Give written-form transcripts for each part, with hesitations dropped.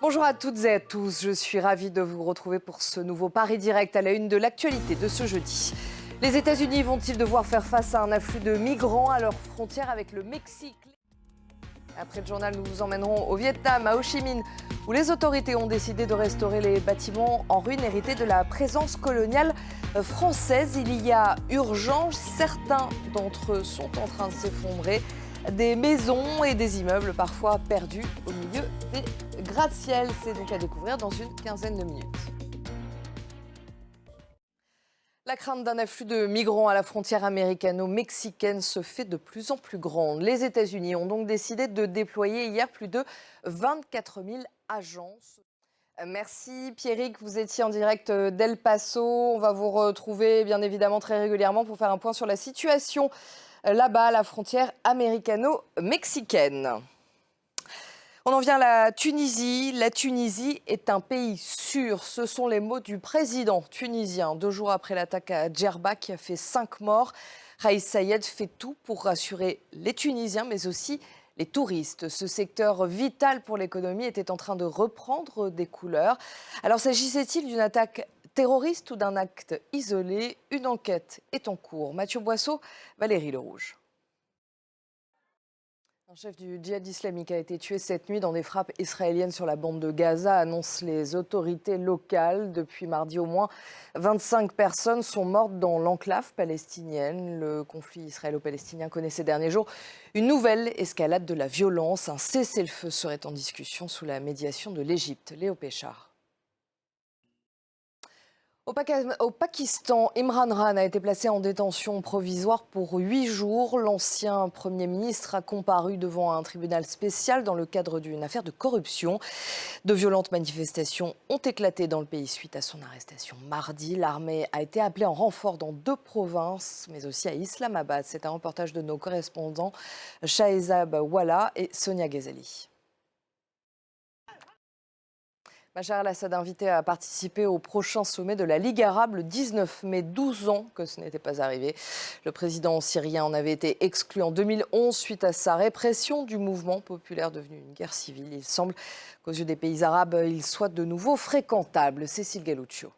Bonjour à toutes et à tous, je suis ravie de vous retrouver pour ce nouveau Paris Direct à la une de l'actualité de ce jeudi. Les États-Unis vont-ils devoir faire face à un afflux de migrants à leur frontière avec le Mexique? Après le journal, nous vous emmènerons au Vietnam, à Ho Chi Minh, où les autorités ont décidé de restaurer les bâtiments en ruine hérités de la présence coloniale française. Il y a urgence, certains d'entre eux sont en train de s'effondrer. Des maisons et des immeubles parfois perdus au milieu des gratte-ciel. C'est donc à découvrir dans une quinzaine de minutes. La crainte d'un afflux de migrants à la frontière américano-mexicaine se fait de plus en plus grande. Les États-Unis ont donc décidé de déployer hier plus de 24 000 agents. Merci Pierrick, vous étiez en direct d'El Paso. On va vous retrouver bien évidemment très régulièrement pour faire un point sur la situation là-bas, à la frontière américano-mexicaine. On en vient à la Tunisie. La Tunisie est un pays sûr. Ce sont les mots du président tunisien. 2 jours après l'attaque à Djerba qui a fait 5 morts, Raïs Sayed fait tout pour rassurer les Tunisiens, mais aussi les touristes. Ce secteur vital pour l'économie était en train de reprendre des couleurs. Alors s'agissait-il d'une attaque terroriste ou d'un acte isolé? Une enquête est en cours. Mathieu Boisseau, Valérie Lerouge. Un chef du djihad islamique a été tué cette nuit dans des frappes israéliennes sur la bande de Gaza, annoncent les autorités locales. Depuis mardi, au moins 25 personnes sont mortes dans l'enclave palestinienne. Le conflit israélo-palestinien connaît ces derniers jours une nouvelle escalade de la violence. Un cessez-le-feu serait en discussion sous la médiation de l'Égypte. Léo Péchard. Au Pakistan, Imran Khan a été placé en détention provisoire pour 8 jours. L'ancien Premier ministre a comparu devant un tribunal spécial dans le cadre d'une affaire de corruption. De violentes manifestations ont éclaté dans le pays suite à son arrestation mardi. L'armée a été appelée en renfort dans 2 provinces, mais aussi à Islamabad. C'est un reportage de nos correspondants Shahezab Walla et Sonia Ghazali. Bachar el-Assad invité à participer au prochain sommet de la Ligue arabe le 19 mai, 12 ans que ce n'était pas arrivé. Le président syrien en avait été exclu en 2011 suite à sa répression du mouvement populaire devenu une guerre civile. Il semble qu'aux yeux des pays arabes, il soit de nouveau fréquentable. Cécile Galluccio.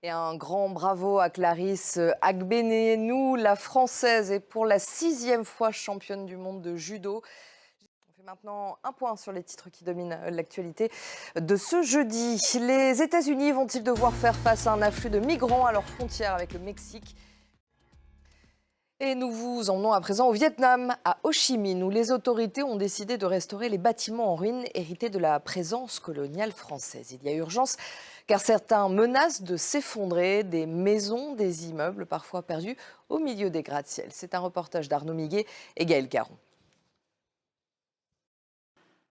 Et un grand bravo à Clarisse Agbenienou, la Française est pour la 6e fois championne du monde de judo. Maintenant, un point sur les titres qui dominent l'actualité de ce jeudi. Les États-Unis vont-ils devoir faire face à un afflux de migrants à leur frontière avec le Mexique? Et nous vous emmenons à présent au Vietnam, à Ho Chi Minh, où les autorités ont décidé de restaurer les bâtiments en ruine hérités de la présence coloniale française. Il y a urgence car certains menacent de s'effondrer, des maisons, des immeubles parfois perdus au milieu des gratte-ciel. C'est un reportage d'Arnaud Miguet et Gaël Caron.